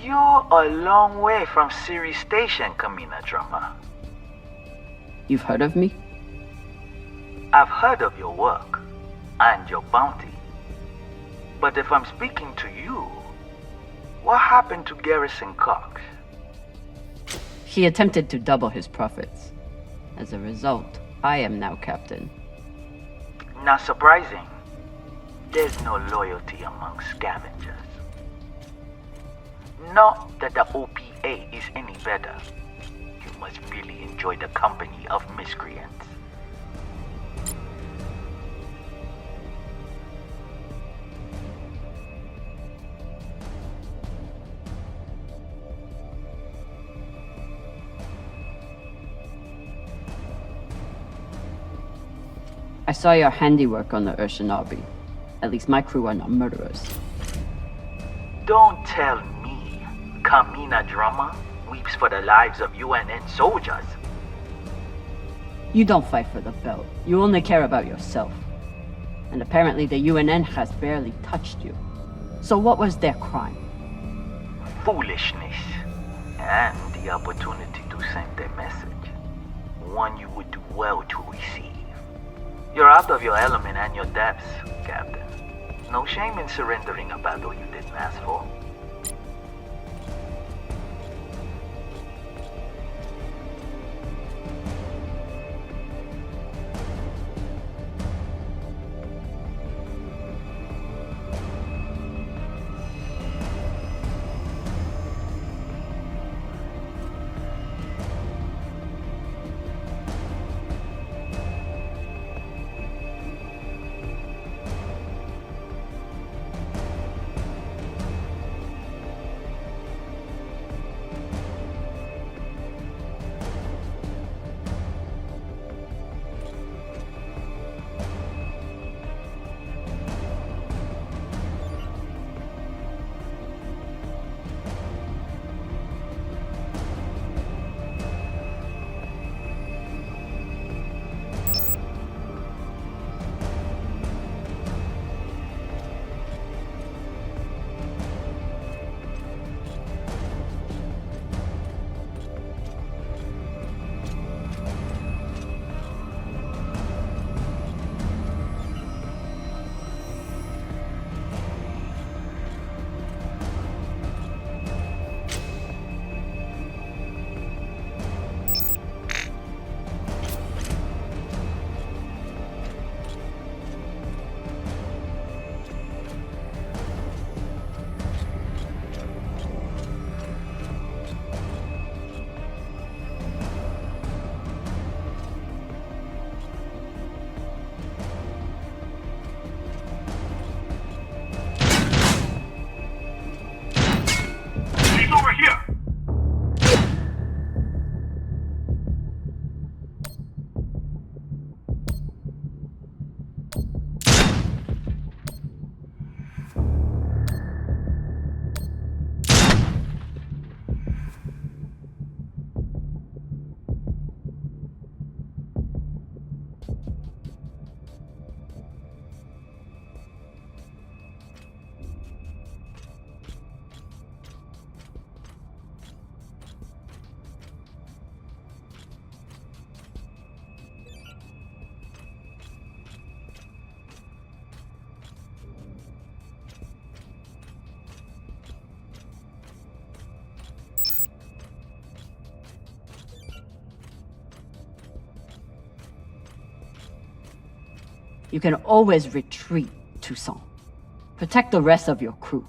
You're a long way from Siri Station, Kamina Drummer. You've heard of me? I've heard of your work and your bounty. But if I'm speaking to you, what happened to Garrison Cox? He attempted to double his profits. As a result, I am now captain. Not surprising. There's no loyalty among scavengers. Not that the OPA is any better. You must really enjoy the company of miscreants. I saw your handiwork on the Urshanabi. At least my crew are not murderers. Don't tell me Kamina Drummer weeps for the lives of UNN soldiers. You don't fight for the belt. You only care about yourself. And apparently the UNN has barely touched you. So what was their crime? Foolishness. And the opportunity to send their message. One you would do well to receive. You're out of your element and your depths, Captain. No shame in surrendering a battle you didn't ask for. You can always retreat, Toussaint. Protect the rest of your crew.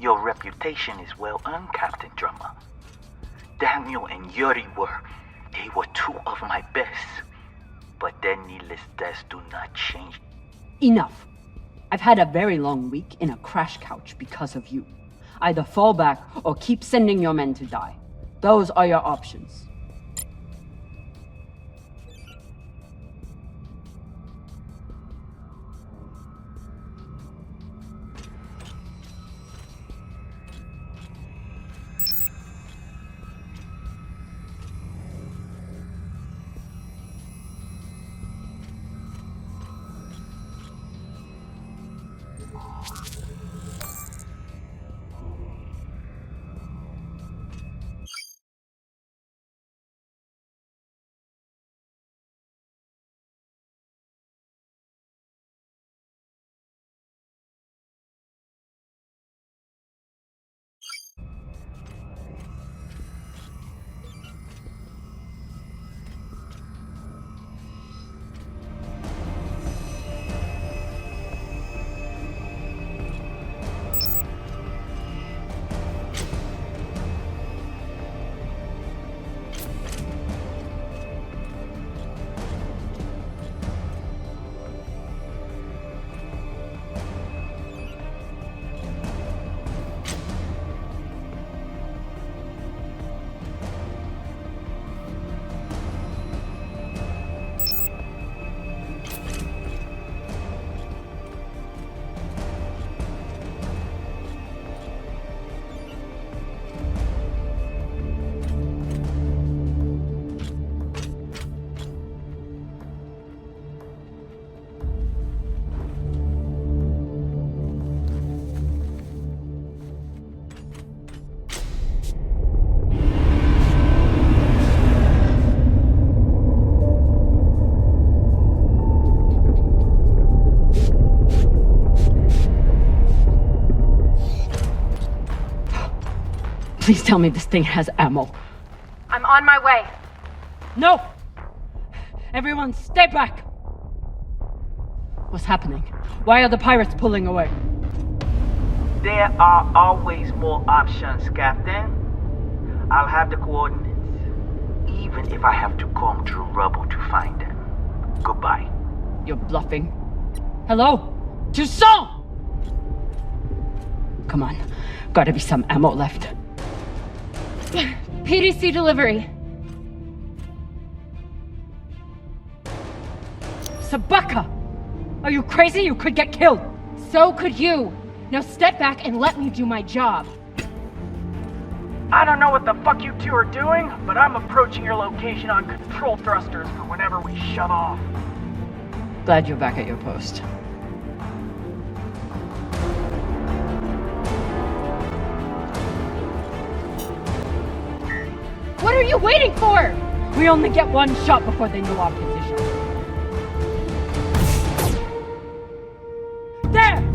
Your reputation is well earned, Captain Drummer. Daniel and Yuri they were two of my best. But their needless deaths do not change. Enough. I've had a very long week in a crash couch because of you. Either fall back or keep sending your men to die. Those are your options. Please tell me this thing has ammo. I'm on my way. No! Everyone, stay back! What's happening? Why are the pirates pulling away? There are always more options, Captain. I'll have the coordinates, even if I have to comb through rubble to find them. Goodbye. You're bluffing. Hello? Toussaint! Come on. Gotta be some ammo left. PDC delivery. Sabaka! Are you crazy? You could get killed! So could you. Now step back and let me do my job. I don't know what the fuck you two are doing, but I'm approaching your location on control thrusters for whenever we shut off. Glad you're back at your post. What are you waiting for? We only get one shot before they know our position. There!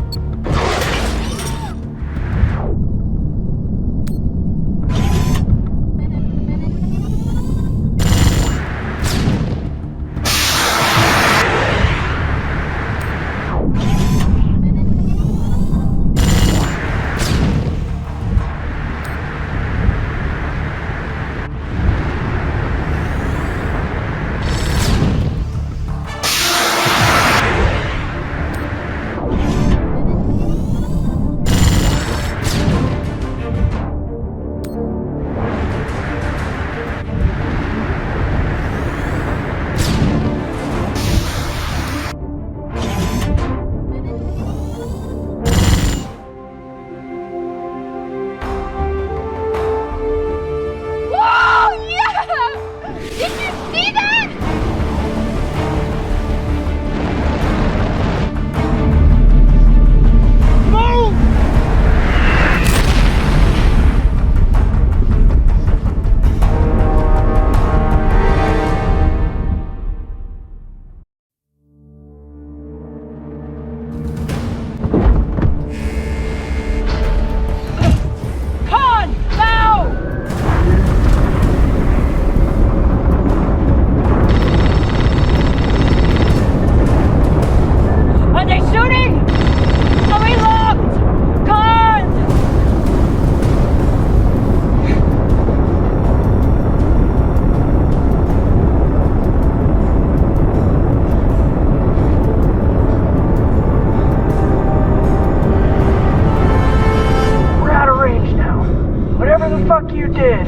fuck you did.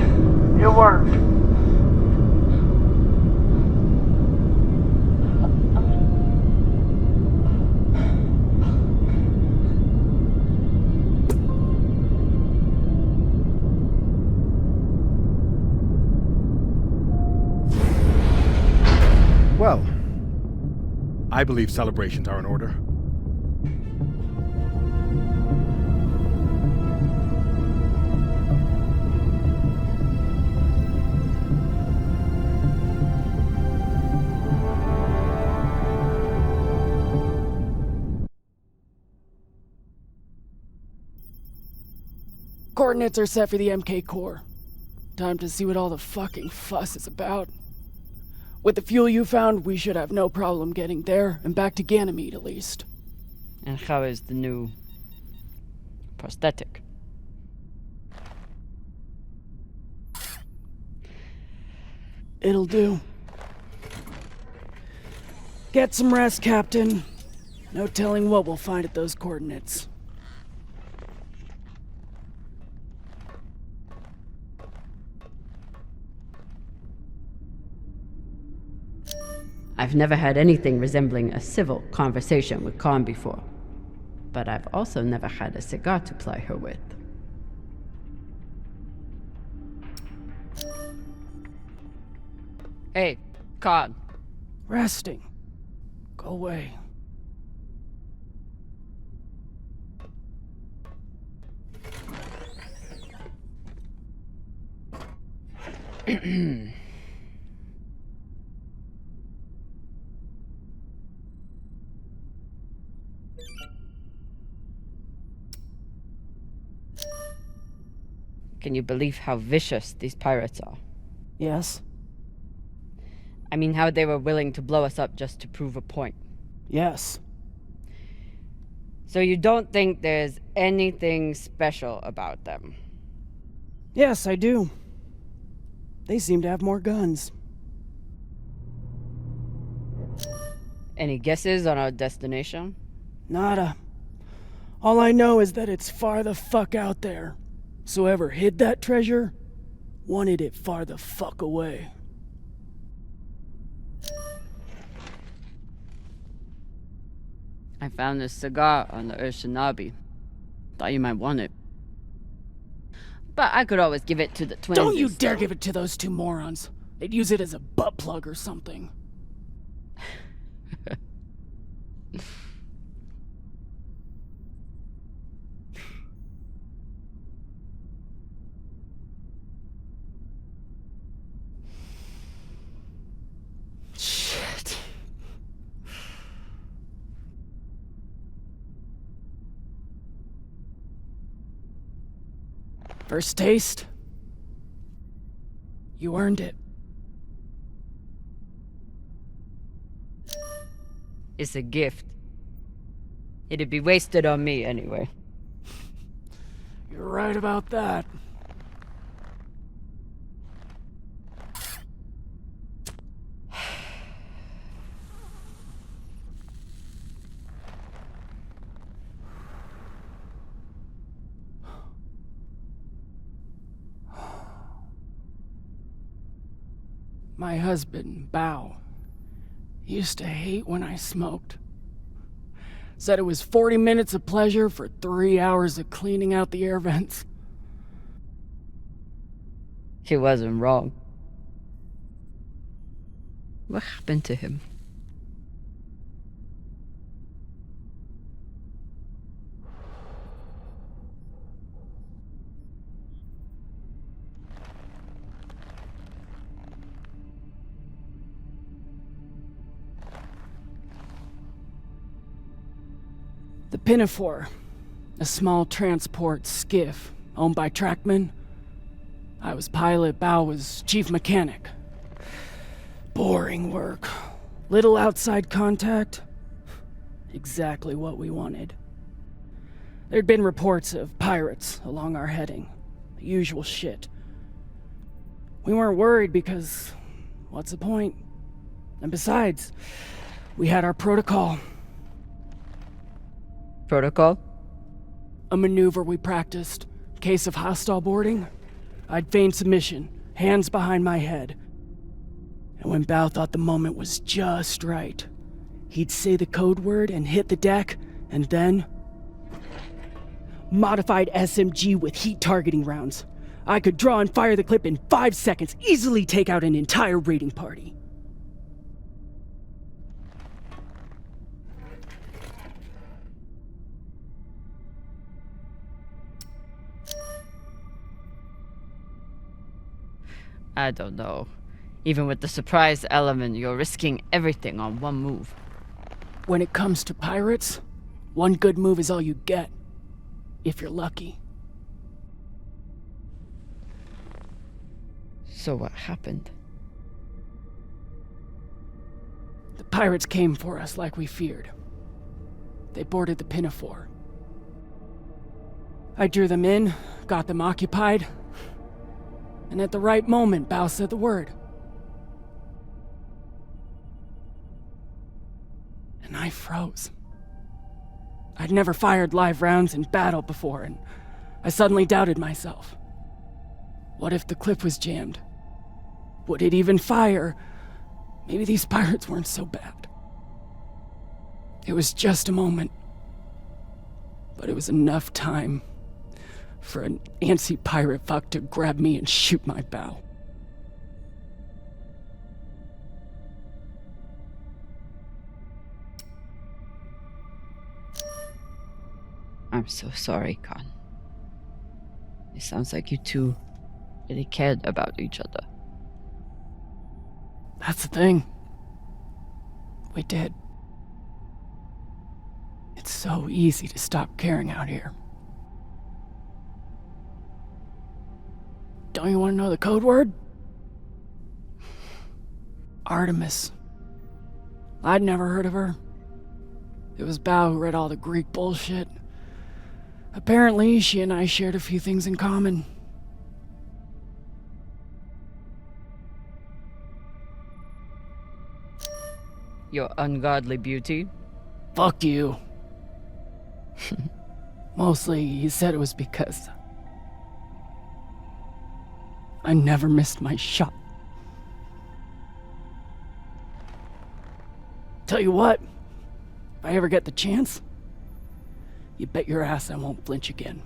It worked. Well, I believe celebrations are in order. Coordinates are set for the MK core. Time to see what all the fucking fuss is about. With the fuel you found, we should have no problem getting there and back to Ganymede at least. And how is the new prosthetic? It'll do. Get some rest, Captain. No telling what we'll find at those coordinates. I've never had anything resembling a civil conversation with Khan before, but I've also never had a cigar to ply her with. Hey, Khan. Resting. Go away. Can you believe how vicious these pirates are? Yes? I mean, how they were willing to blow us up just to prove a point. Yes. So you don't think there's anything special about them? Yes, I do. They seem to have more guns. Any guesses on our destination? Nada. All I know is that it's far the fuck out there. So whoever hid that treasure wanted it far the fuck away. I found this cigar on the Urshanabi. Thought you might want it. But I could always give it to the twins. Don't you dare give it to those two morons. They'd use it as a butt plug or something. Shit. First taste? You earned it. It's a gift. It'd be wasted on me anyway. You're right about that. My husband, Bao, used to hate when I smoked. Said it was 40 minutes of pleasure for 3 hours of cleaning out the air vents. He wasn't wrong. What happened to him? The Pinafore, a small transport skiff owned by Trackman. I was pilot, Bao was chief mechanic. Boring work. Little outside contact. Exactly what we wanted. There'd been reports of pirates along our heading. The usual shit. We weren't worried because, what's the point? And besides, we had our protocol. Protocol? A maneuver we practiced. Case of hostile boarding. I'd feign submission, hands behind my head. And when Bao thought the moment was just right, he'd say the code word and hit the deck, and then... Modified SMG with heat targeting rounds. I could draw and fire the clip in 5 seconds, easily take out an entire raiding party. I don't know. Even with the surprise element, you're risking everything on one move. When it comes to pirates, one good move is all you get. If you're lucky. So what happened? The pirates came for us like we feared. They boarded the Pinafore. I drew them in, got them occupied, and at the right moment, Bao said the word. And I froze. I'd never fired live rounds in battle before, and I suddenly doubted myself. What if the clip was jammed? Would it even fire? Maybe these pirates weren't so bad. It was just a moment, but it was enough time for an antsy pirate fuck to grab me and shoot my bow. I'm so sorry, Khan. It sounds like you two really cared about each other. That's the thing. We did. It's so easy to stop caring out here. Don't you want to know the code word? Artemis. I'd never heard of her. It was Bao who read all the Greek bullshit. Apparently, she and I shared a few things in common. Your ungodly beauty? Fuck you. Mostly, he said it was because I never missed my shot. Tell you what, if I ever get the chance, you bet your ass I won't flinch again.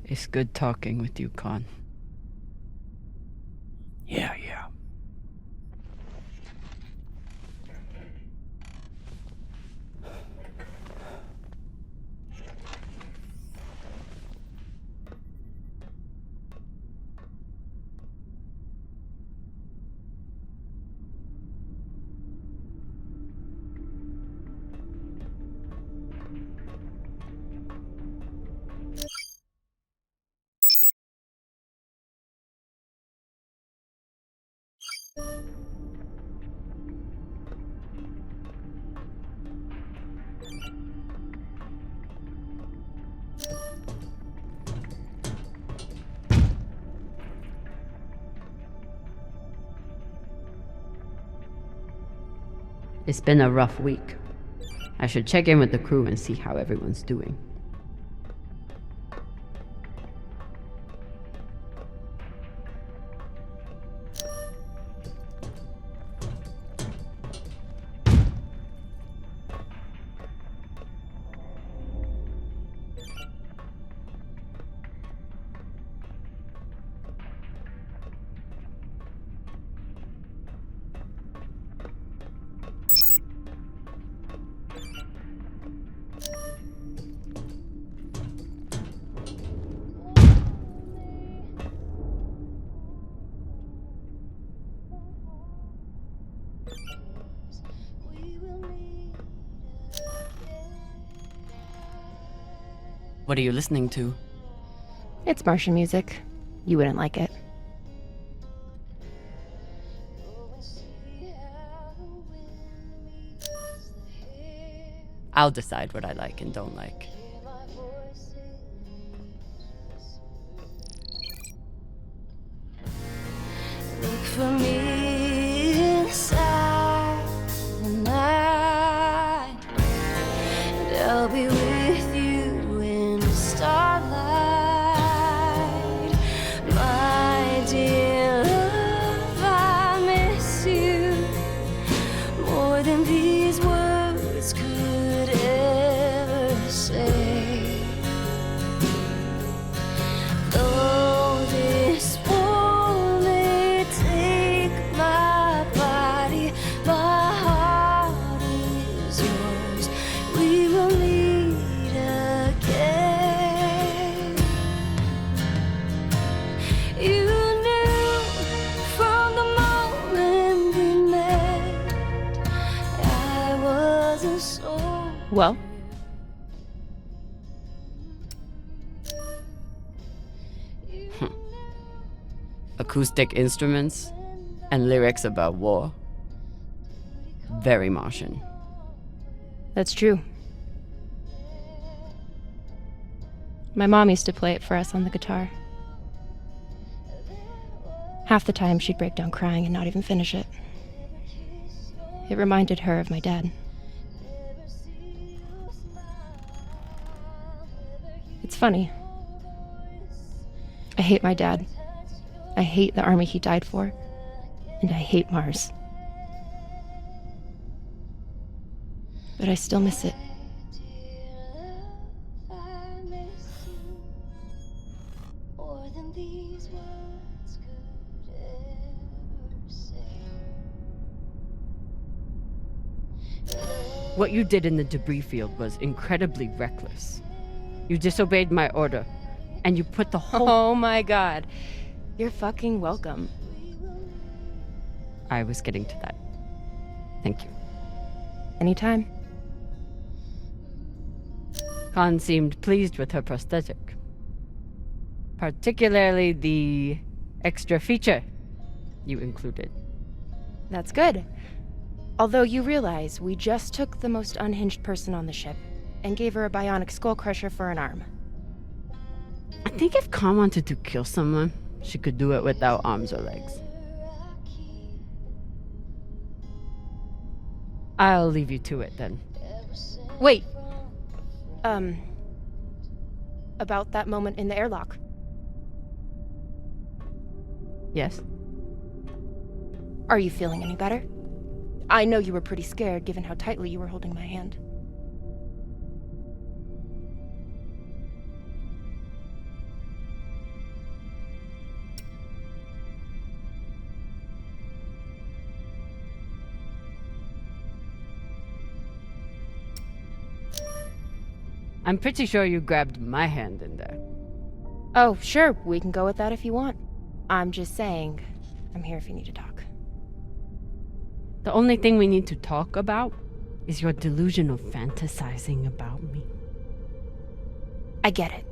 It's good talking with you, Khan. Yeah. It's been a rough week. I should check in with the crew and see how everyone's doing. What are you listening to? It's Martian music. You wouldn't like it. I'll decide what I like and don't like. Look for me inside the night, and I'll be with you in the starlight. My dear love, I miss you more than these words could ever say. Though this war may take my body, my heart is yours. We will meet again. You knew from the moment we met I wasn't so. Well, Acoustic instruments and lyrics about war. Very Martian. that's true. My mom used to play it for us on the guitar. Half the time she'd break down crying and not even finish it. It reminded her of my dad. It's funny. I hate my dad. I hate the army he died for. And I hate Mars. But I still miss it. What you did in the debris field was incredibly reckless. You disobeyed my order, and you put the whole... Oh my god. You're fucking welcome. I was getting to that. Thank you. Anytime. Khan seemed pleased with her prosthetic. Particularly the extra feature you included. That's good. Although you realize we just took the most unhinged person on the ship and gave her a bionic skull crusher for an arm. I think if Khan wanted to kill someone, she could do it without arms or legs. I'll leave you to it then. Wait! About that moment in the airlock. Yes? Are you feeling any better? I know you were pretty scared given how tightly you were holding my hand. I'm pretty sure you grabbed my hand in there. Oh, sure, we can go with that if you want. I'm just saying, I'm here if you need to talk. The only thing we need to talk about is your delusional fantasizing about me. I get it.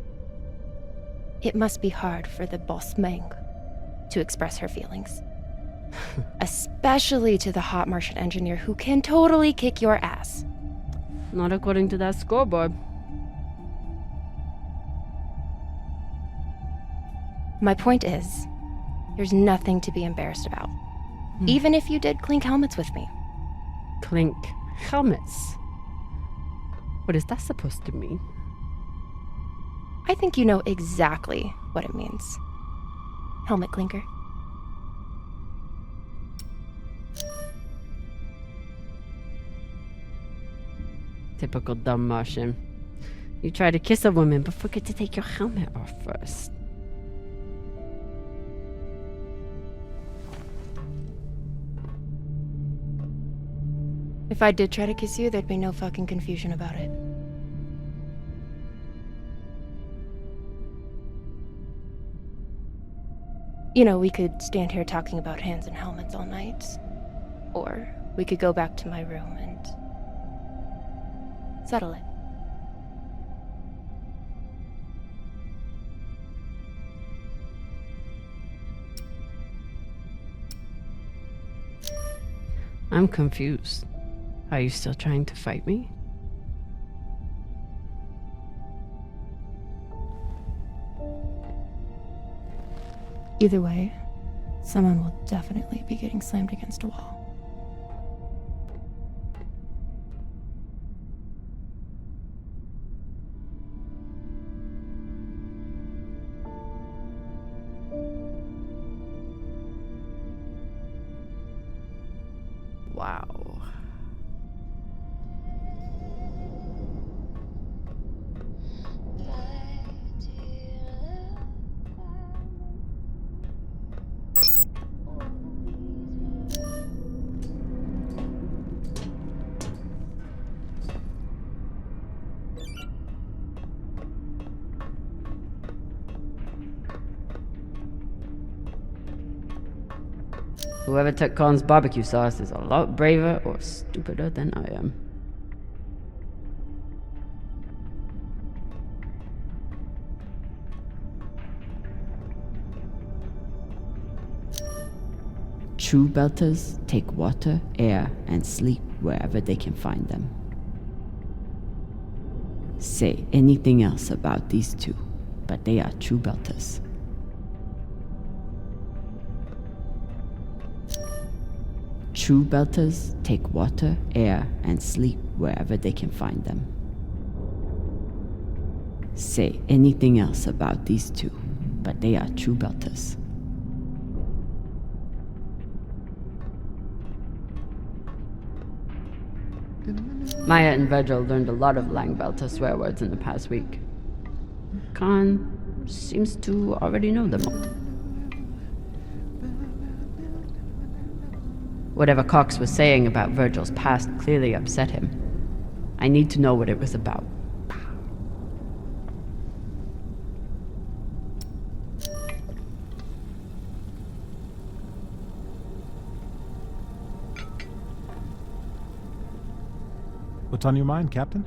It must be hard for the boss Meng to express her feelings. Especially to the hot Martian engineer who can totally kick your ass. Not according to that scoreboard. My point is, there's nothing to be embarrassed about. Even if you did clink helmets with me. Clink helmets. What is that supposed to mean? I think you know exactly what it means. Helmet clinker. Typical dumb Martian. You try to kiss a woman but forget to take your helmet off first. If I did try to kiss you, there'd be no fucking confusion about it. You know, we could stand here talking about hands and helmets all night. Or we could go back to my room and settle it. I'm confused. Are you still trying to fight me? Either way, someone will definitely be getting slammed against a wall. Wow. Whoever took Khan's barbecue sauce is a lot braver or stupider than I am. True belters take water, air, and sleep wherever they can find them. Say anything else about these two, but they are true belters. True belters take water, air, and sleep wherever they can find them. Say anything else about these two, but they are true belters. Maya and Virgil learned a lot of Lang Belter swear words in the past week. Khan seems to already know them all. Whatever Cox was saying about Virgil's past clearly upset him. I need to know what it was about. What's on your mind, Captain?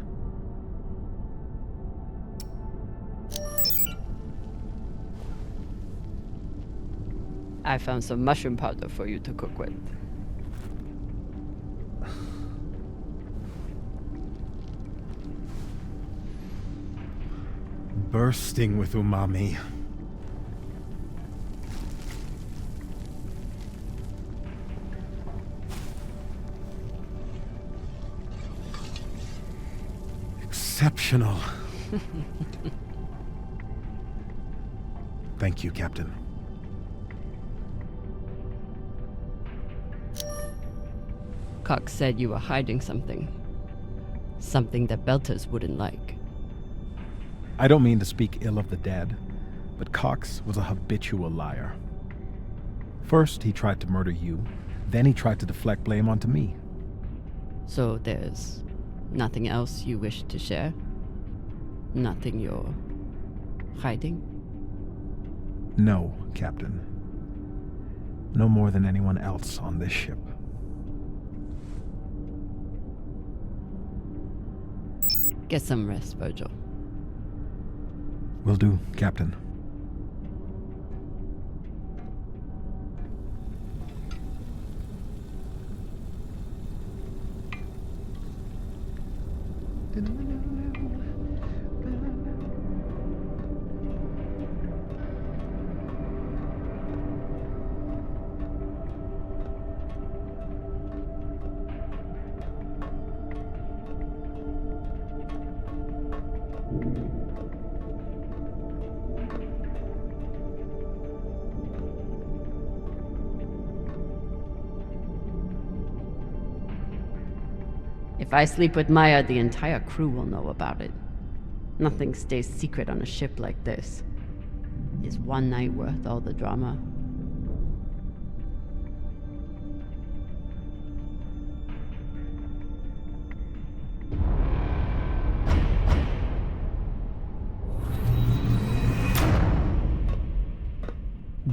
I found some mushroom powder for you to cook with. Bursting with umami. Exceptional. Thank you, Captain. Cox said you were hiding something. Something that Belters wouldn't like. I don't mean to speak ill of the dead, but Cox was a habitual liar. First, he tried to murder you, then he tried to deflect blame onto me. So there's nothing else you wish to share? Nothing you're hiding? No, Captain. No more than anyone else on this ship. Get some rest, Virgil. Will do, Captain. If I sleep with Maya, the entire crew will know about it. Nothing stays secret on a ship like this. Is one night worth all the drama?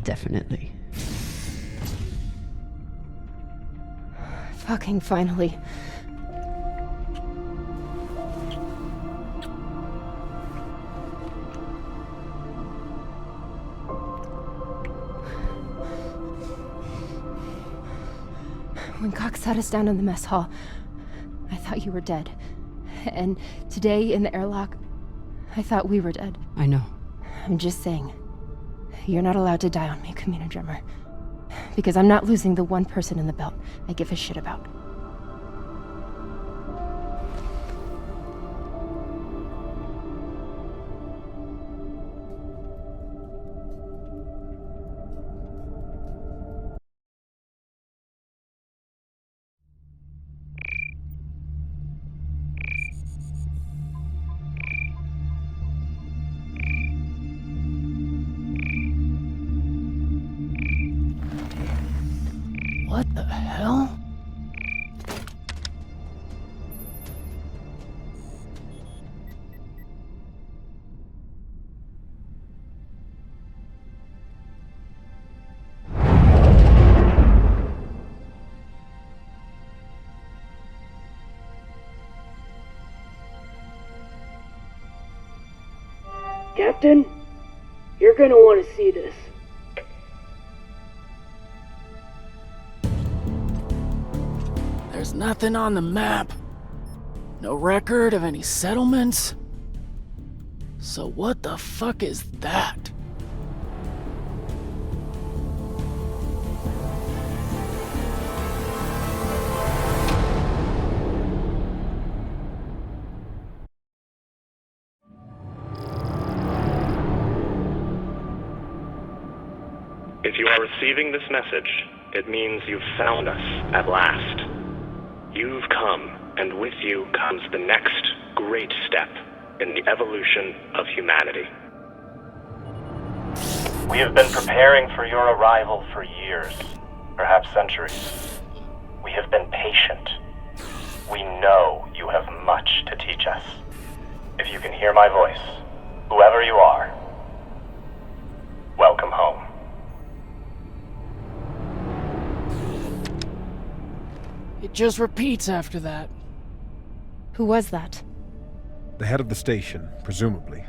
Definitely. Fucking finally. When Cox sat us down in the mess hall, I thought you were dead. And today in the airlock, I thought we were dead. I know. I'm just saying, you're not allowed to die on me, Commander Drummer. Because I'm not losing the one person in the belt I give a shit about. What the hell? Captain, you're gonna want to see this. There's nothing on the map. No record of any settlements. So what the fuck is that? If you are receiving this message, it means you've found us at last. You've come, and with you comes the next great step in the evolution of humanity. We have been preparing for your arrival for years, perhaps centuries. We have been patient. We know you have much to teach us. If you can hear my voice, whoever you are, welcome home. It just repeats after that. Who was that? The head of the station, presumably.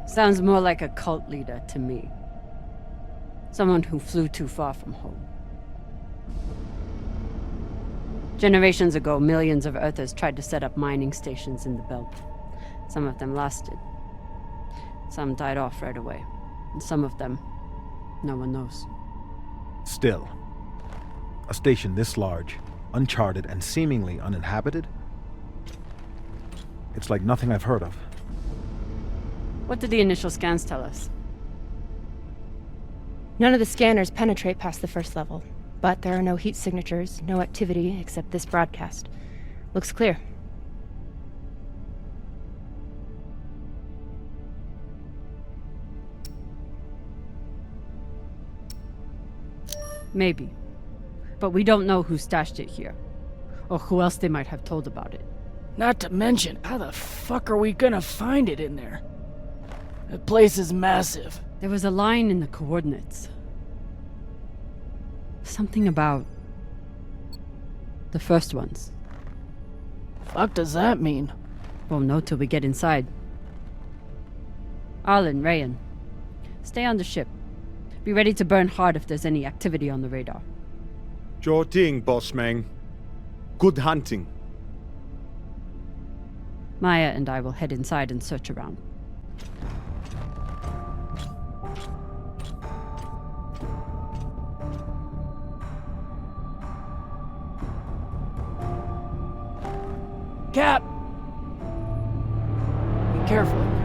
Sounds more like a cult leader to me. Someone who flew too far from home. Generations ago, millions of Earthers tried to set up mining stations in the belt. Some of them lasted. Some died off right away. And some of them, no one knows. Still, a station this large, uncharted, and seemingly uninhabited? It's like nothing I've heard of. What did the initial scans tell us? None of the scanners penetrate past the first level, but there are no heat signatures, no activity except this broadcast. Looks clear. Maybe. But we don't know who stashed it here. Or who else they might have told about it. Not to mention, how the fuck are we gonna find it in there? The place is massive. There was a line in the coordinates. Something about... the first ones. Fuck does that mean? Won't know till we get inside. Arlen, Rayan, stay on the ship. Be ready to burn hard if there's any activity on the radar. Sure thing, boss man. Good hunting. Maya and I will head inside and search around. Cap! Be careful in there.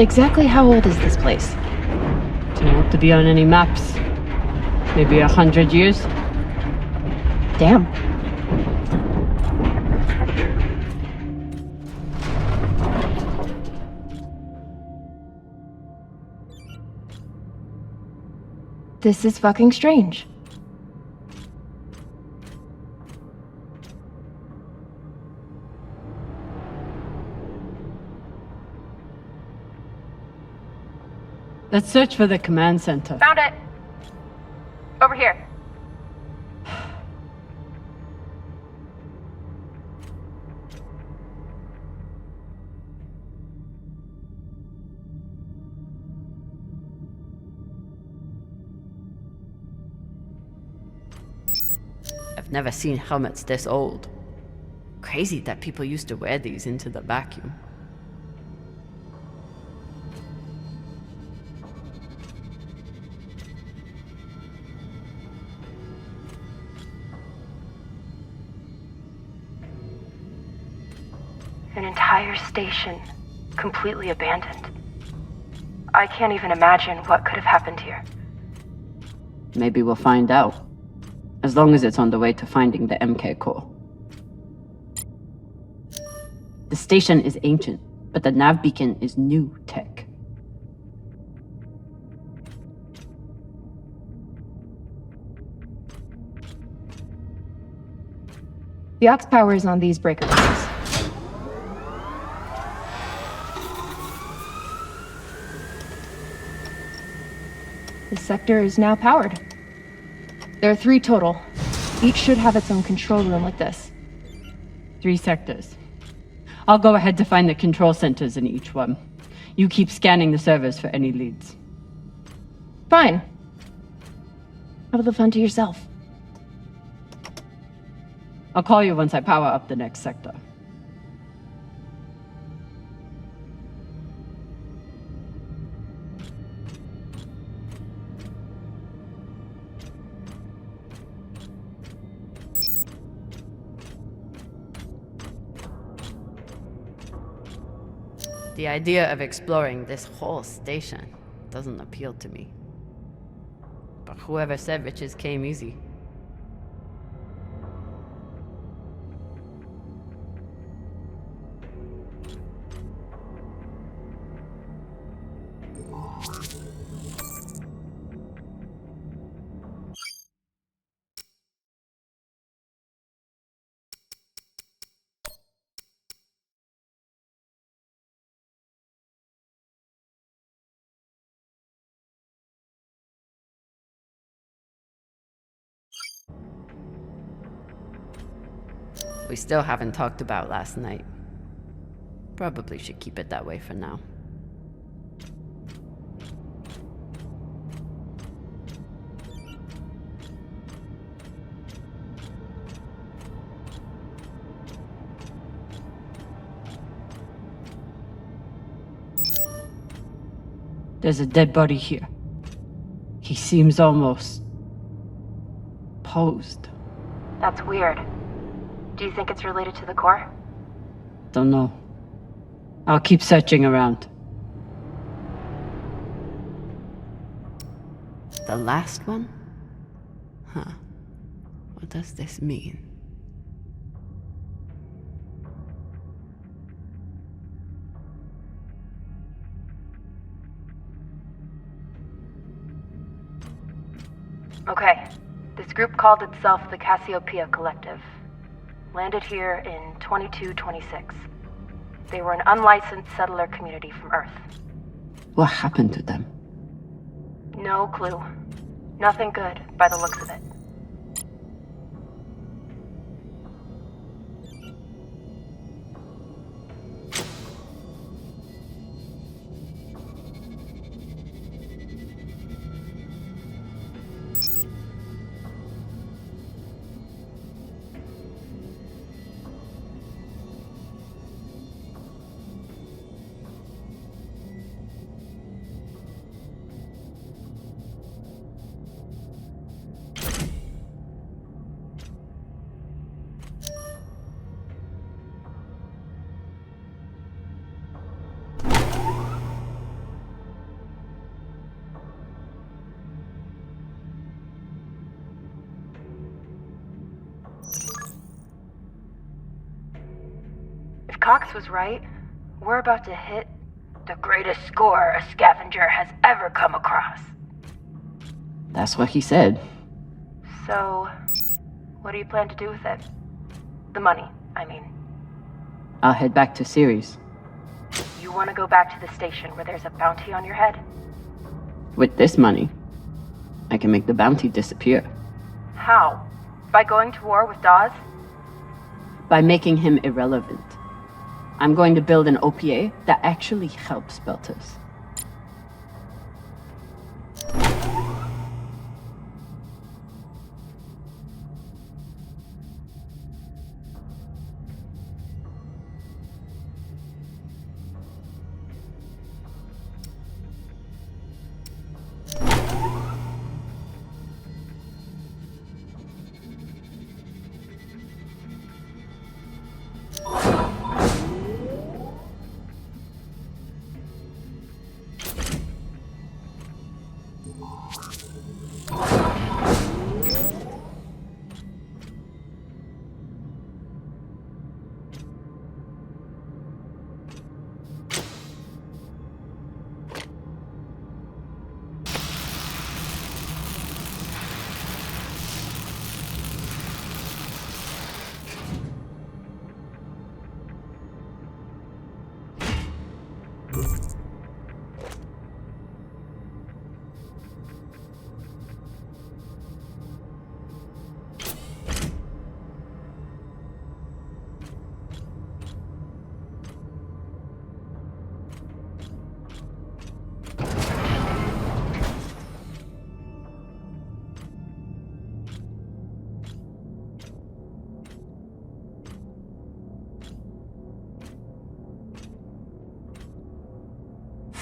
Exactly how old is this place? Too old to be on any maps. Maybe 100 years? Damn. This is fucking strange. Let's search for the command center. Found it! Over here. I've never seen helmets this old. Crazy that people used to wear these into the vacuum. An entire station, completely abandoned. I can't even imagine what could have happened here. Maybe we'll find out. As long as it's on the way to finding the MK core. The station is ancient, but the nav beacon is new tech. The aux power is on these breaker boxes. This sector is now powered. There are 3 total. Each should have its own control room like this. 3 sectors. I'll go ahead to find the control centers in each one. You keep scanning the servers for any leads. Fine. Have the fun to yourself. I'll call you once I power up the next sector. The idea of exploring this whole station doesn't appeal to me. But whoever said riches came easy. We still haven't talked about last night. Probably should keep it that way for now. There's a dead body here. He seems almost posed. That's weird. Do you think it's related to the core? Don't know. I'll keep searching around. The last one? Huh. What does this mean? Okay. This group called itself the Cassiopeia Collective. Landed here in 2226. They were an unlicensed settler community from Earth. What happened to them? No clue. Nothing good, by the looks of it. If Cox was right, we're about to hit the greatest score a scavenger has ever come across. That's what he said. So, what do you plan to do with it? The money, I mean. I'll head back to Ceres. You want to go back to the station where there's a bounty on your head? With this money, I can make the bounty disappear. How? By going to war with Dawes? By making him irrelevant. I'm going to build an OPA that actually helps Belters.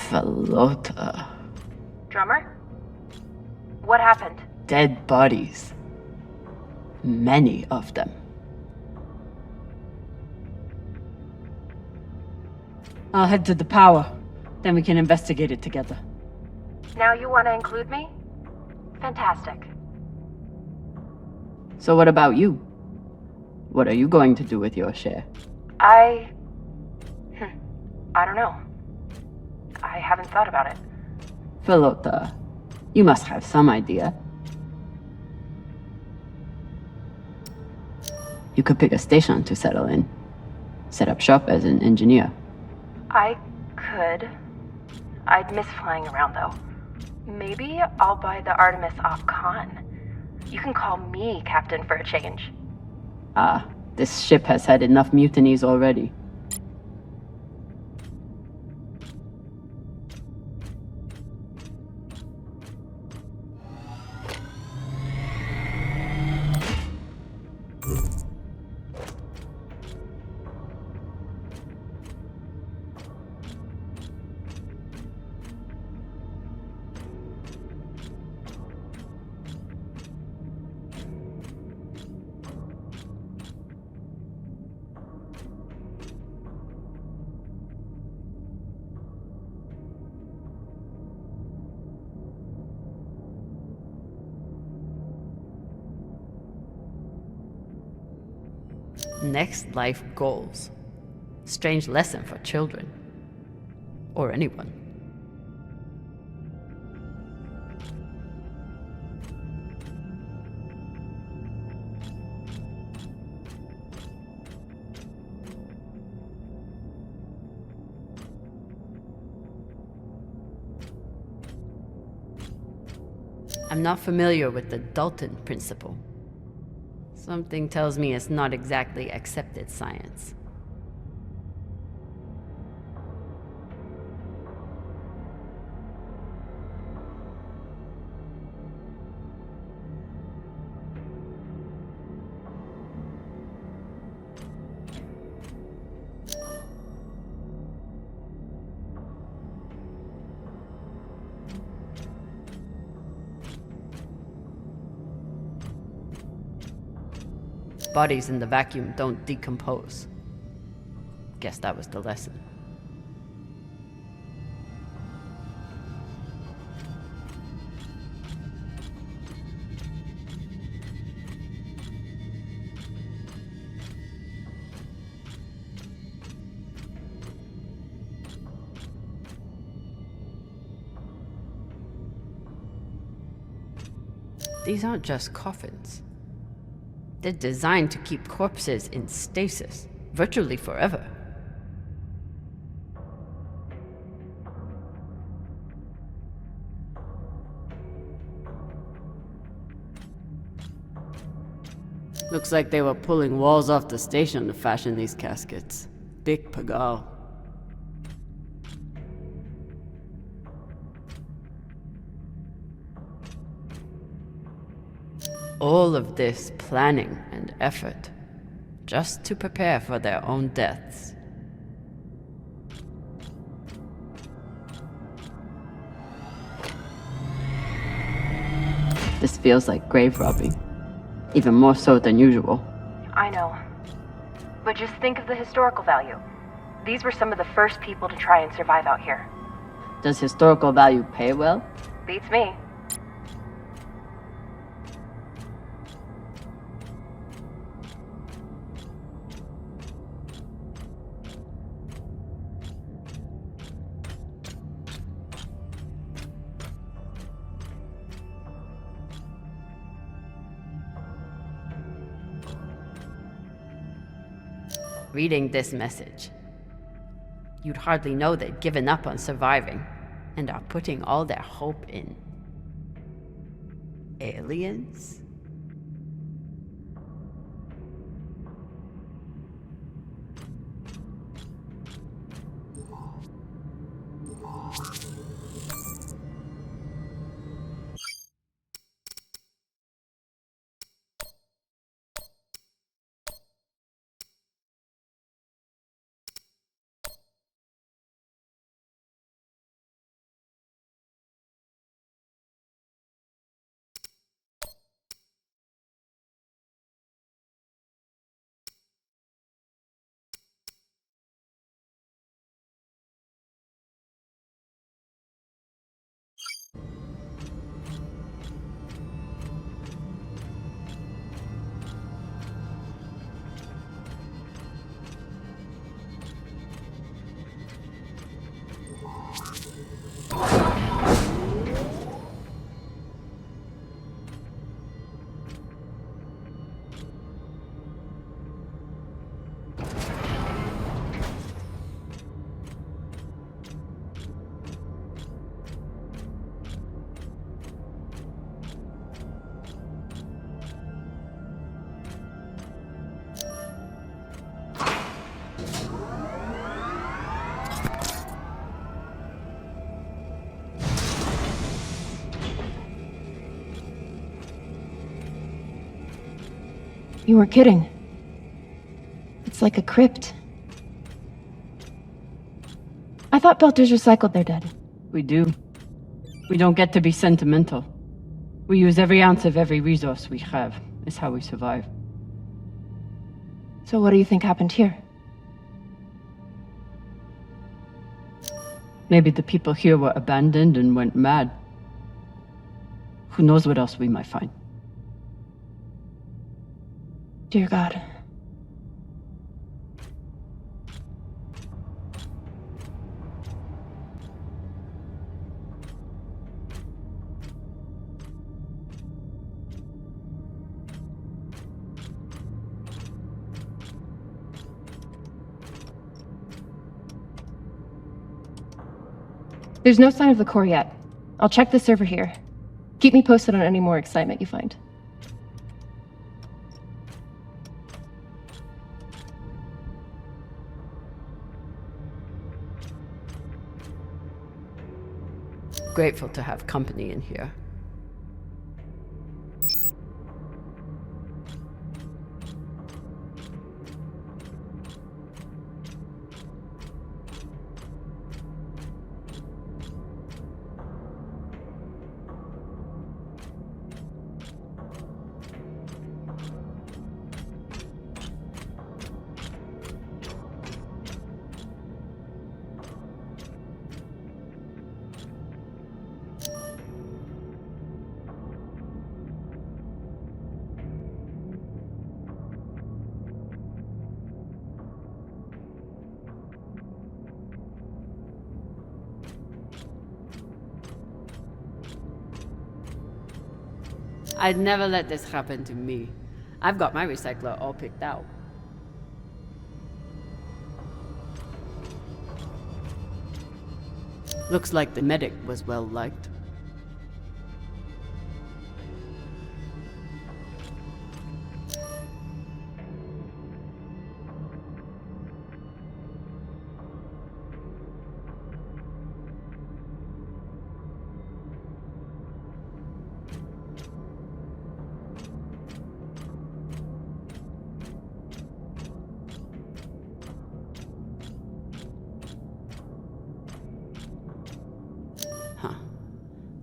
Falota. Drummer? What happened? Dead bodies. Many of them. I'll head to the power. Then we can investigate it together. Now you want to include me? Fantastic. So what about you? What are you going to do with your share? I don't know. I haven't thought about it. Philota, you must have some idea. You could pick a station to settle in. Set up shop as an engineer. I could. I'd miss flying around, though. Maybe I'll buy the Artemis off Khan. You can call me captain for a change. Ah, this ship has had enough mutinies already. Next life goals. Strange lesson for children. Or anyone. I'm not familiar with the Dalton principle. Something tells me it's not exactly accepted science. Bodies in the vacuum don't decompose. Guess that was the lesson. These aren't just coffins. They're designed to keep corpses in stasis, virtually forever. Looks like they were pulling walls off the station to fashion these caskets. Big pagal. All of this planning and effort, just to prepare for their own deaths. This feels like grave robbing, even more so than usual. I know. But just think of the historical value. These were some of the first people to try and survive out here. Does historical value pay well? Beats me. Reading this message, you'd hardly know they'd given up on surviving and are putting all their hope in aliens? You weren't kidding. It's like a crypt. I thought Belters recycled their dead. We do. We don't get to be sentimental. We use every ounce of every resource we have. It's how we survive. So what do you think happened here? Maybe the people here were abandoned and went mad. Who knows what else we might find? Dear God. There's no sign of the core yet. I'll check the server here. Keep me posted on any more excitement you find. Grateful to have company in here. I'd never let this happen to me. I've got my recycler all picked out. Looks like the medic was well liked.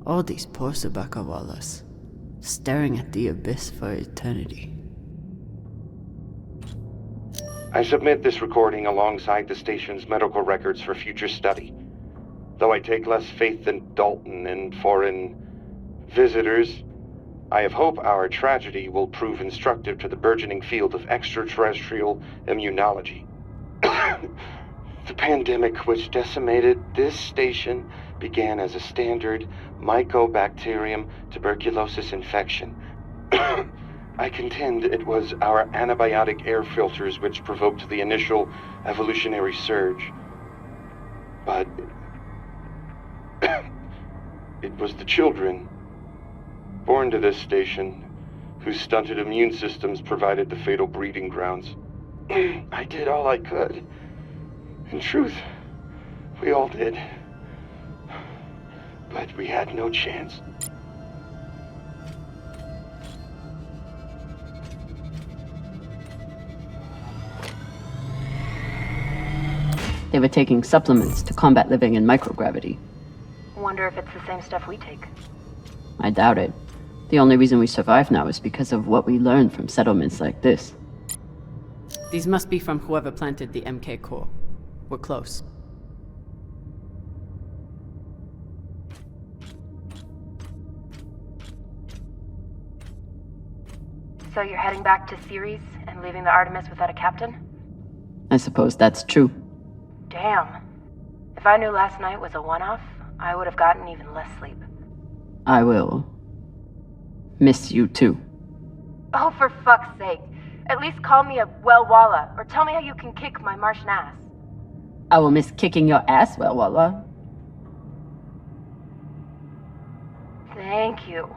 All these poor Sabakawalas, staring at the abyss for eternity. I submit this recording alongside the station's medical records for future study. Though I take less faith than Dalton in foreign visitors, I have hope our tragedy will prove instructive to the burgeoning field of extraterrestrial immunology. The pandemic which decimated this station began as a standard Mycobacterium tuberculosis infection. I contend it was our antibiotic air filters which provoked the initial evolutionary surge. But it was the children born to this station whose stunted immune systems provided the fatal breeding grounds. I did all I could. In truth, we all did. But we had no chance. They were taking supplements to combat living in microgravity. Wonder if it's the same stuff we take. I doubt it. The only reason we survive now is because of what we learned from settlements like this. These must be from whoever planted the MK core. We're close. So you're heading back to Ceres and leaving the Artemis without a captain? I suppose that's true. Damn. If I knew last night was a one-off, I would have gotten even less sleep. I will miss you too. Oh, for fuck's sake. At least call me a well-walla, or tell me how you can kick my Martian ass. I will miss kicking your ass, well, Walla. Thank you.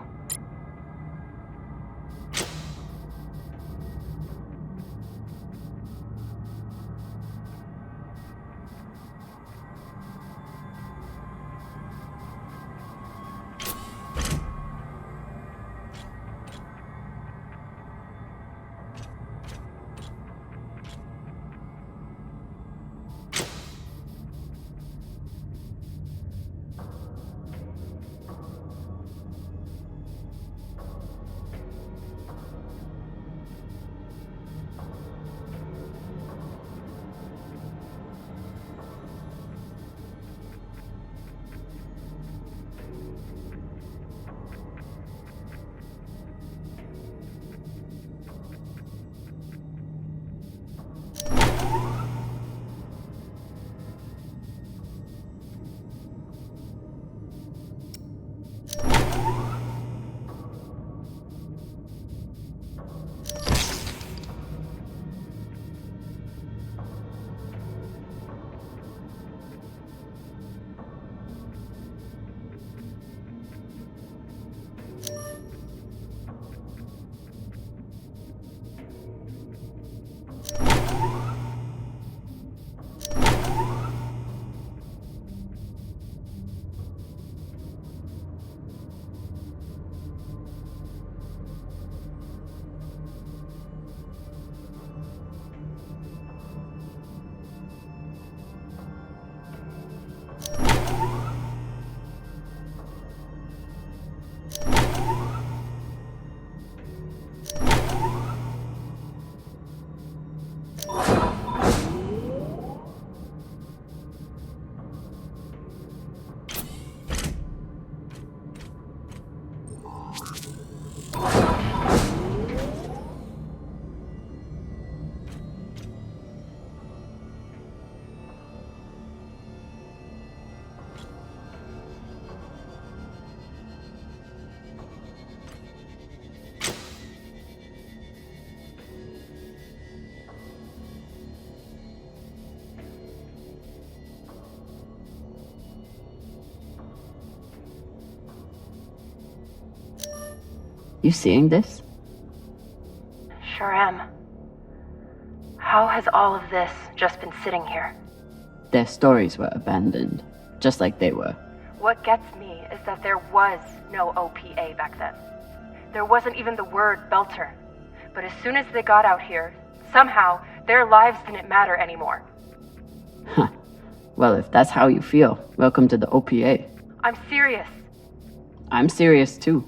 You seeing this? Sure am. How has all of this just been sitting here? Their stories were abandoned, just like they were. What gets me is that there was no OPA back then. There wasn't even the word Belter. But as soon as they got out here, somehow their lives didn't matter anymore. Huh. Well, if that's how you feel, welcome to the OPA. I'm serious. I'm serious too.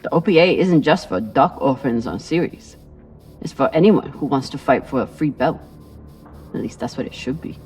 The OPA isn't just for dock orphans on Ceres. It's for anyone who wants to fight for a free belt. At least that's what it should be.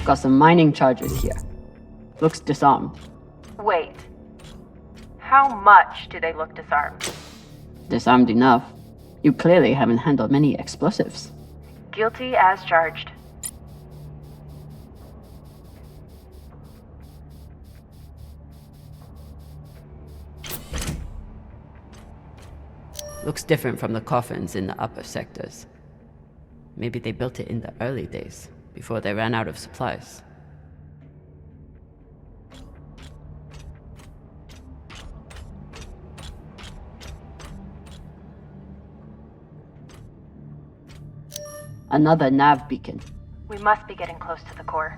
Got some mining charges here. Looks disarmed. Wait. How much do they look disarmed? Disarmed enough. You clearly haven't handled many explosives. Guilty as charged. Looks different from the coffins in the upper sectors. Maybe they built it in the early days, before they ran out of supplies. Another nav beacon. We must be getting close to the core.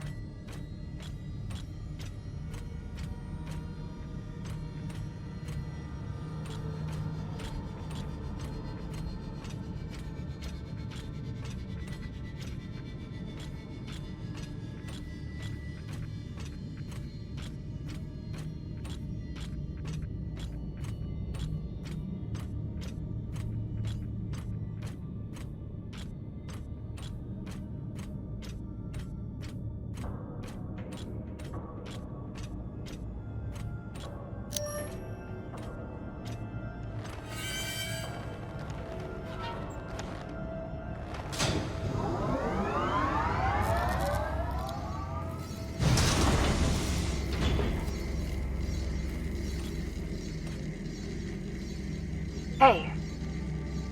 Hey,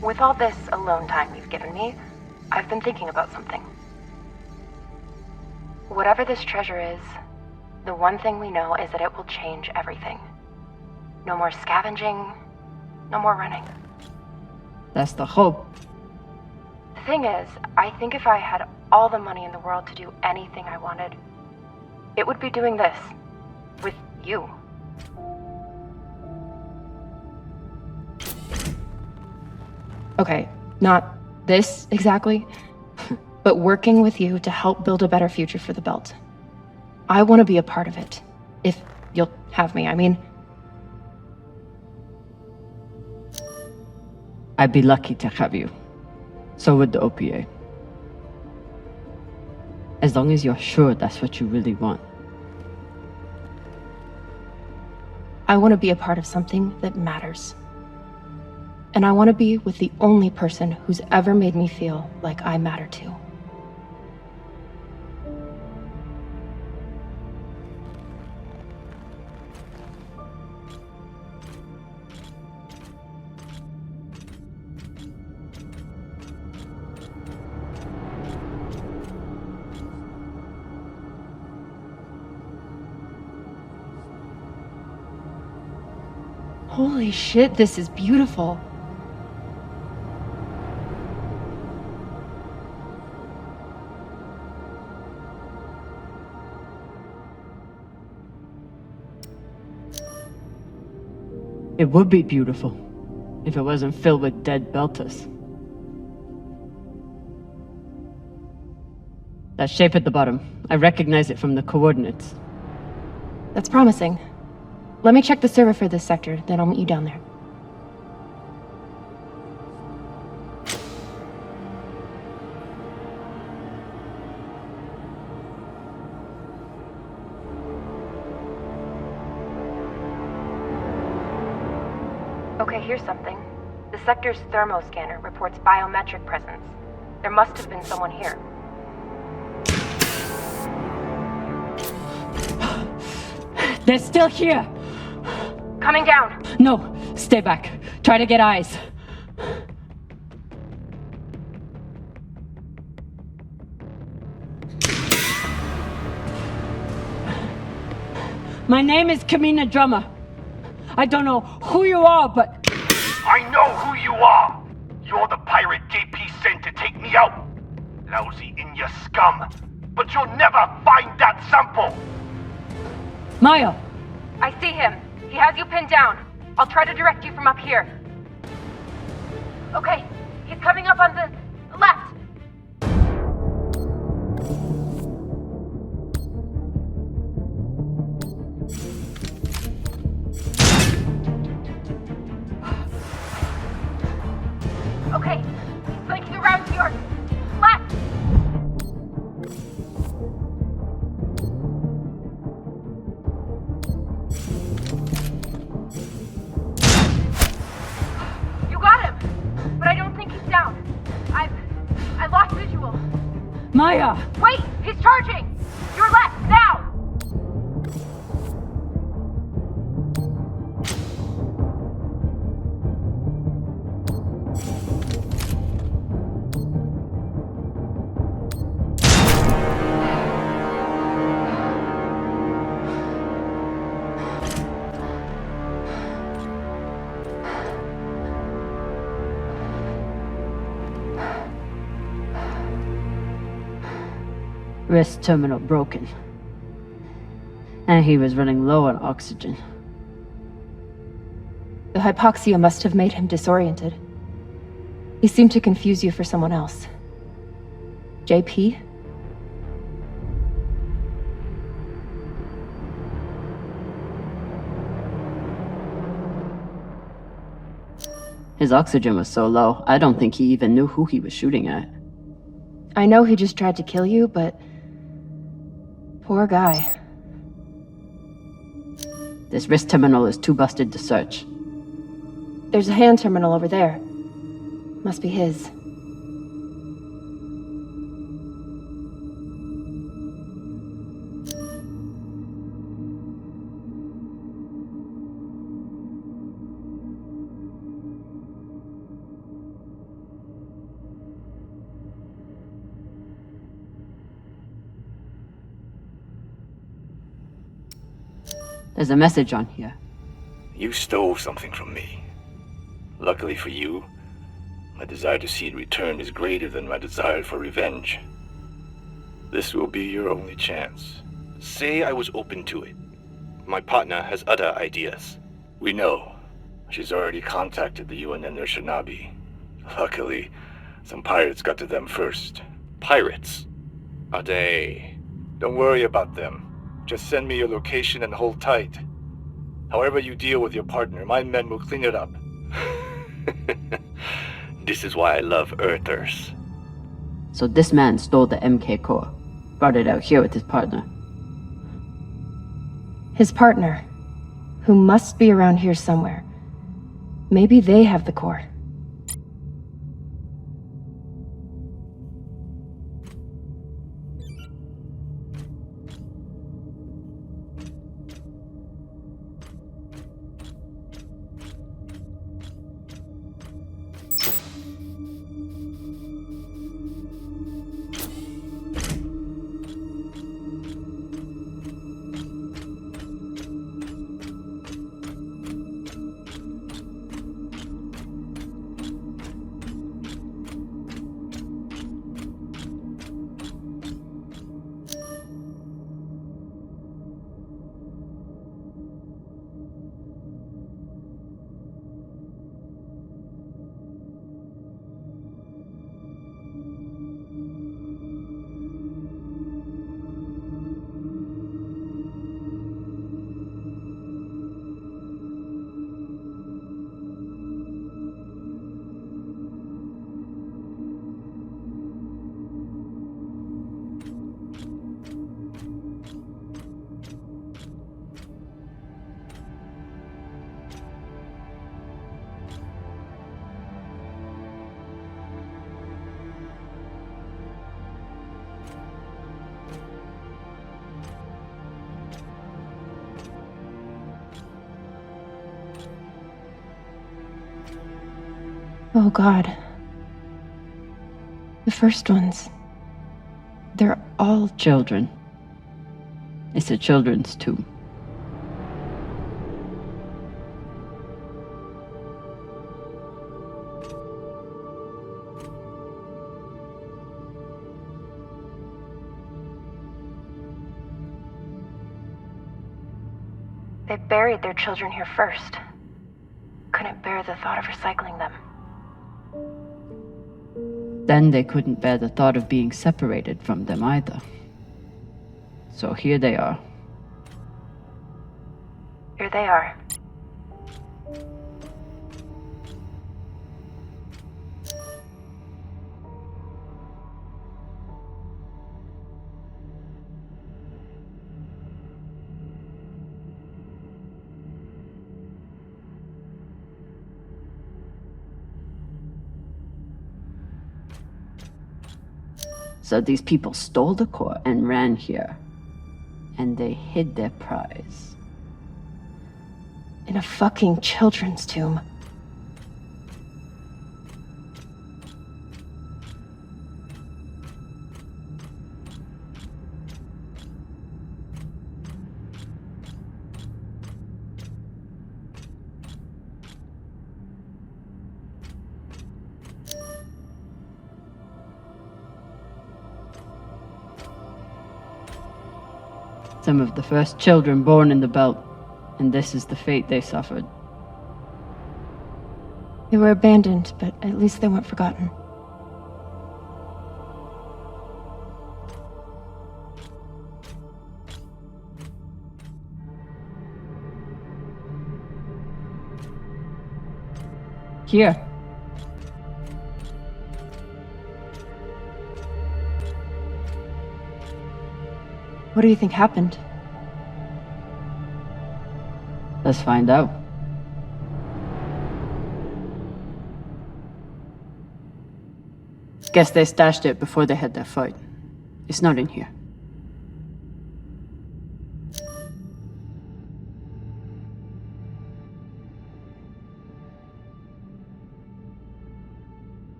with all this alone time you've given me, I've been thinking about something. Whatever this treasure is, the one thing we know is that it will change everything. No more scavenging, no more running. That's the hope. The thing is, I think if I had all the money in the world to do anything I wanted, it would be doing this. With you. Okay, not this exactly, but working with you to help build a better future for the Belt. I want to be a part of it. If you'll have me, I mean. I'd be lucky to have you. So would the OPA. As long as you're sure that's what you really want. I want to be a part of something that matters. And I want to be with the only person who's ever made me feel like I matter too. Holy shit, this is beautiful. It would be beautiful if it wasn't filled with dead Belters. That shape at the bottom. I recognize it from the coordinates. That's promising. Let me check the server for this sector, then I'll meet you down there. Okay, here's something. The sector's thermoscanner reports biometric presence. There must have been someone here. They're still here! Coming down! No, stay back. Try to get eyes. My name is Kamina Drummer. I don't know who you are, but... I know who you are! You're the pirate JP sent to take me out! Lousy in your scum! But you'll never find that sample! Maya! I see him. He has you pinned down. I'll try to direct you from up here. Okay, he's coming up on the left. Okay, he's flanking around to your left. You got him, but I don't think he's down. I lost visual. Maya! Wait, he's charging. Your left now. Wrist terminal broken. And he was running low on oxygen. The hypoxia must have made him disoriented. He seemed to confuse you for someone else. JP? His oxygen was so low, I don't think he even knew who he was shooting at. I know he just tried to kill you, but... poor guy. This wrist terminal is too busted to search. There's a hand terminal over there. Must be his. There's a message on here. You stole something from me. Luckily for you, my desire to see it returned is greater than my desire for revenge. This will be your only chance. Say I was open to it. My partner has other ideas. We know. She's already contacted the UN and their Shinabi. Luckily, some pirates got to them first. Pirates? Are they? Don't worry about them. Just send me your location and hold tight. However you deal with your partner, my men will clean it up. This is why I love Earthers. So this man stole the MK core, brought it out here with his partner. His partner, who must be around here somewhere. Maybe they have the core. Oh God. The first ones. They're all Children. It's a children's tomb. They buried their children here first. Couldn't bear the thought of recycling them. Then they couldn't bear the thought of being separated from them either. So here they are. Here they are. So these people stole the core and ran here. And they hid their prize. in a fucking children's tomb. Some of the first children born in the belt, and this is the fate they suffered. They were abandoned, but at least they weren't forgotten. Here. What do you think happened? Let's find out. Guess they stashed it before they had their fight. It's not in here.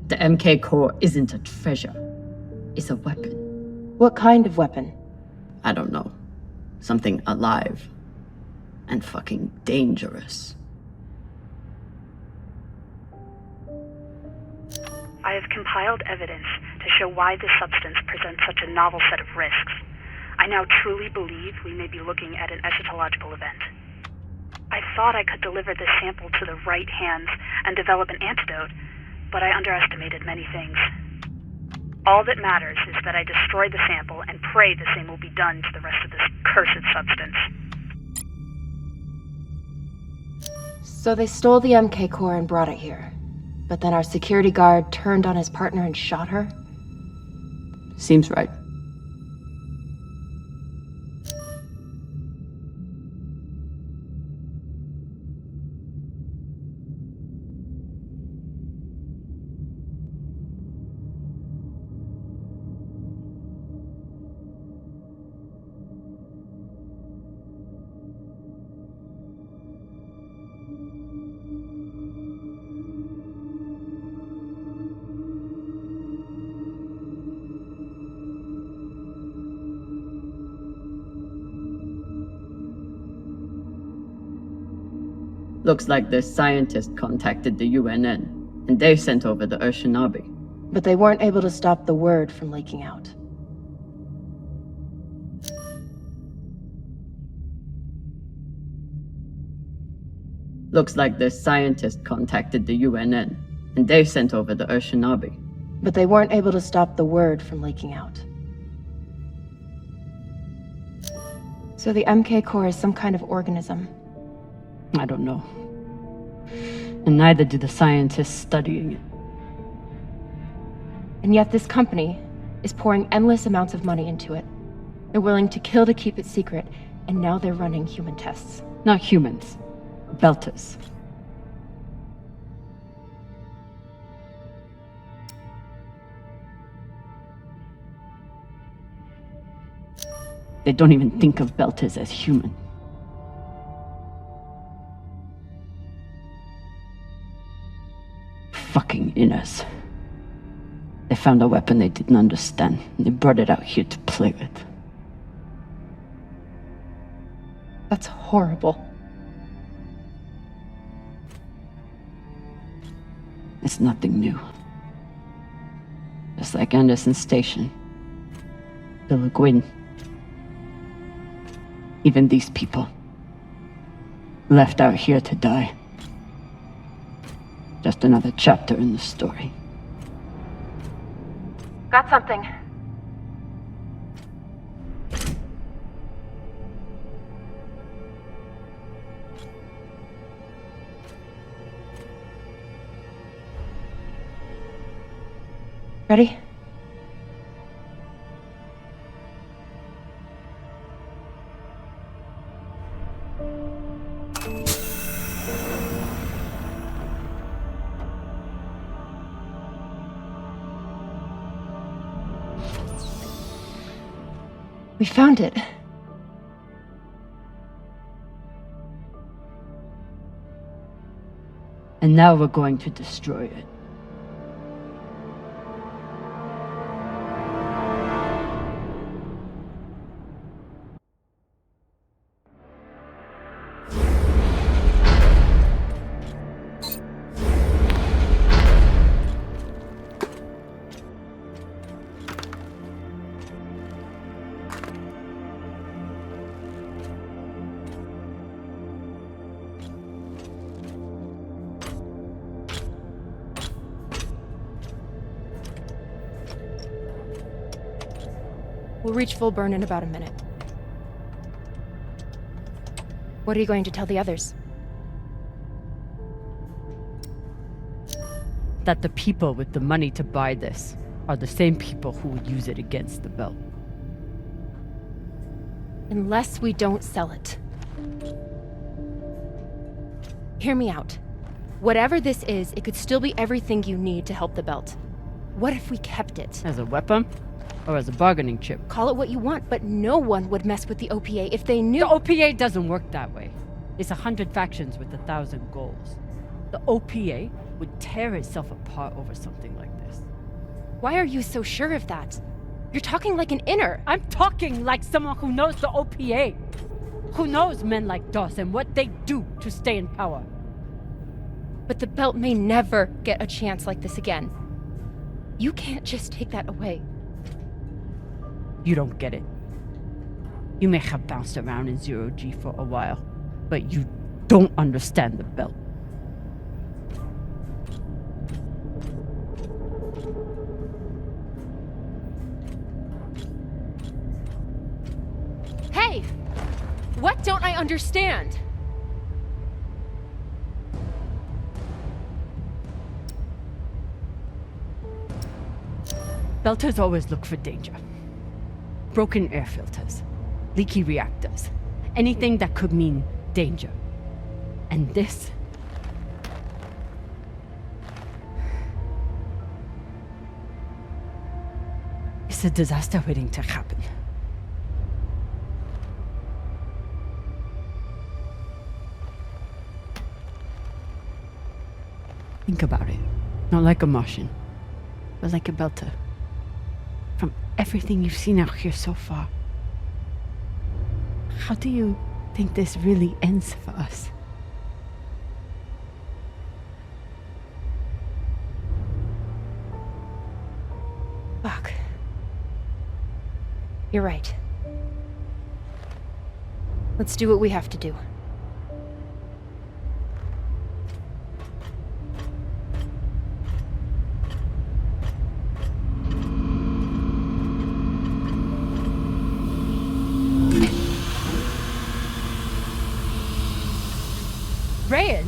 The MK core isn't a treasure. It's a weapon. What kind of weapon? I don't know. Something alive. And fucking dangerous. I have compiled evidence to show why this substance presents such a novel set of risks. I now truly believe we may be looking at an eschatological event. I thought I could deliver this sample to the right hands and develop an antidote, but I underestimated many things. All that matters is that I destroy the sample and pray the same will be done to the rest of this cursed substance. So they stole the MK core and brought it here. But then our security guard turned on his partner and shot her? Seems right. Looks like this scientist contacted the UNN, and they sent over the Urshinabi. But they weren't able to stop the word from leaking out. Looks like this scientist contacted the UNN, and they sent over the Urshinabi. But they weren't able to stop the word from leaking out. So the MK core is some kind of organism. I don't know. And neither do the scientists studying it. And yet this company is pouring endless amounts of money into it. They're willing to kill to keep it secret, and now they're running human tests. Not humans. Belters. They don't even think of Belters as human. Fucking inners. They found a weapon they didn't understand, and they brought it out here to play with. That's horrible. It's nothing new. Just like Anderson Station. The Le Guin. Even these people. Left out here to die. Just another chapter in the story. Got something. Ready? We found it. And now we're going to destroy it. We'll reach full burn in about a minute. What are you going to tell the others? That the people with the money to buy this are the same people who would use it against the Belt. Unless we don't sell it. Hear me out. Whatever this is, it could still be everything you need to help the Belt. What if we kept it? As a weapon? Or as a bargaining chip? Call it what you want, but no one would mess with the OPA if they knew— The OPA doesn't work that way. It's 100 factions with 1,000 goals. The OPA would tear itself apart over something like this. Why are you so sure of that? You're talking like an inner. I'm talking like someone who knows the OPA. Who knows men like Doss and what they do to stay in power. But the Belt may never get a chance like this again. You can't just take that away. You don't get it. You may have bounced around in zero-G for a while, but you don't understand the Belt. Hey! What don't I understand? Belters always look for danger. Broken air filters, leaky reactors, anything that could mean danger. And this? It's a disaster waiting to happen. Think about it. Not like a Martian, but like a Belter. From everything you've seen out here so far, how do you think this really ends for us? Fuck. You're right. Let's do what we have to do. Rayan?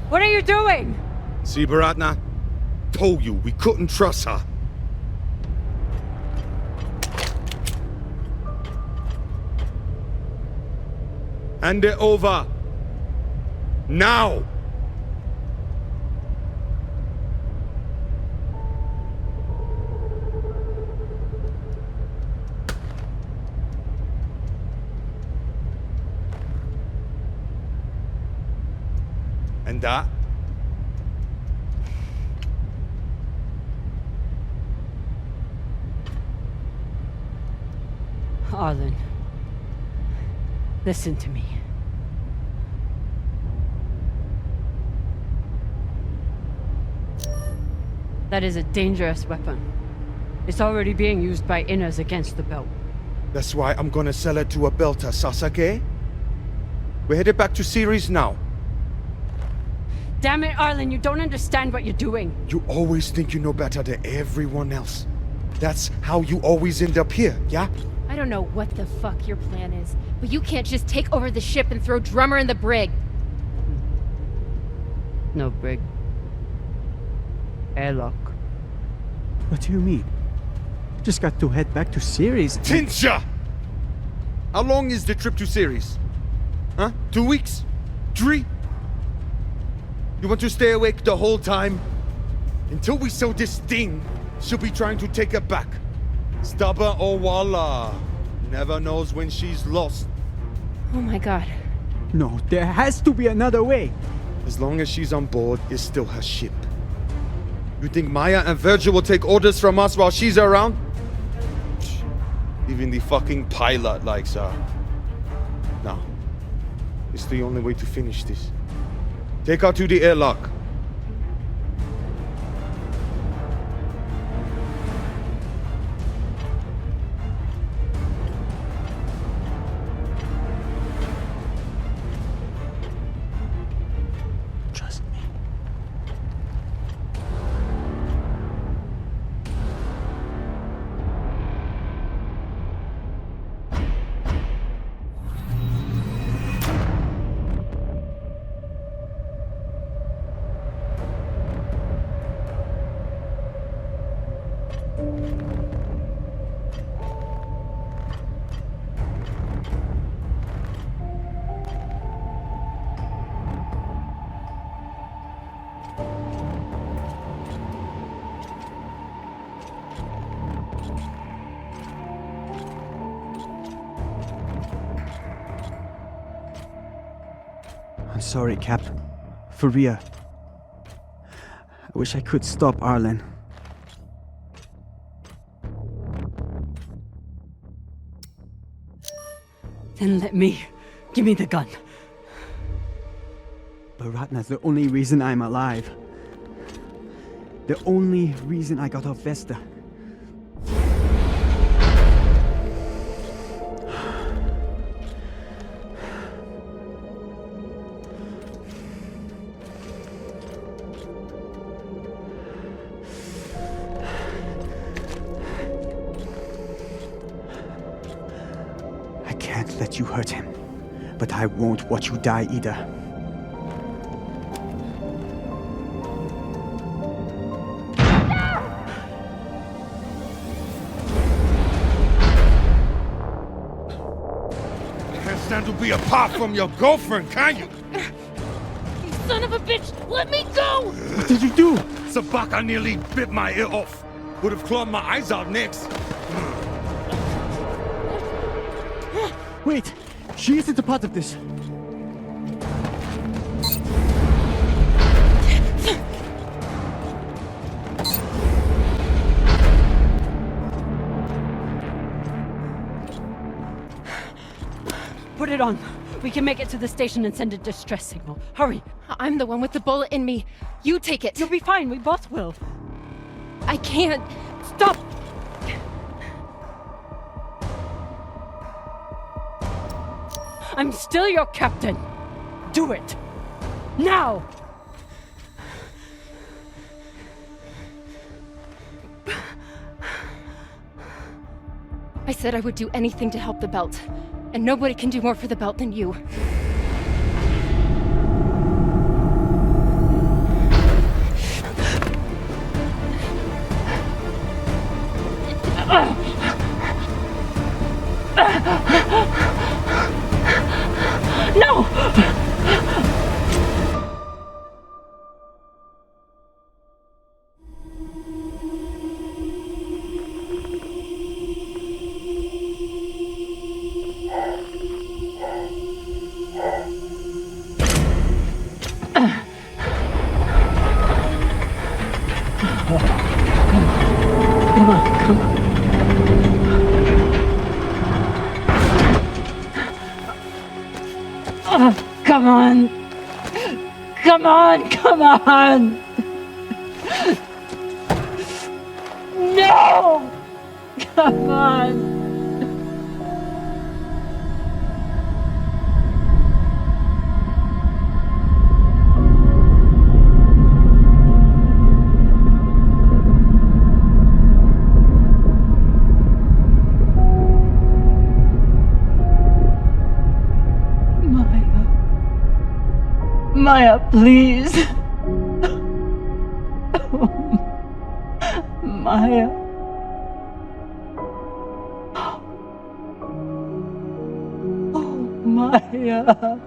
What are you doing? See, Baratna? Told you we couldn't trust her. Hand it over. Now! And that? Arlen, listen to me. That is a dangerous weapon. It's already being used by Inners against the belt. That's why I'm gonna sell it to a belter, Sasake. We're headed back to Ceres now. Damn it, Arlen, you don't understand what you're doing. You always think you know better than everyone else. That's how you always end up here, yeah? I don't know what the fuck your plan is, but you can't just take over the ship and throw Drummer in the brig. No brig. Airlock. What do you mean? Just got to head back to Ceres. Tinsha! How long is the trip to Ceres? Huh? 2 weeks? 3? You want to stay awake the whole time? Until we sell this thing, she'll be trying to take it back. Stubborn or walla. Never knows when she's lost. Oh my god. No, there has to be another way. As long as she's on board, it's still her ship. You think Maya and Virgil will take orders from us while she's around? Even the fucking pilot likes her. No. It's the only way to finish this. Take her to the airlock. Trust me. I'm sorry, Cap. For real. I wish I could stop Arlen. Then let me. Give me the gun. Baratna's the only reason I'm alive. The only reason I got off Vesta. I can't let you hurt him, but I won't watch you die either. Can't stand to be apart from your girlfriend, can you? You son of a bitch! Let me go! What did you do? Sabaka nearly bit my ear off. Would have clawed my eyes out next. Wait! She isn't a part of this! Put it on. We can make it to the station and send a distress signal. Hurry. I'm the one with the bullet in me. You take it. You'll be fine. We both will. I can't. Stop! I'm still your captain. Do it. Now! I said I would do anything to help the belt. And nobody can do more for the belt than you. Come on. Come on, come on. No! Come on. Maya, please. Maya. Oh, Maya.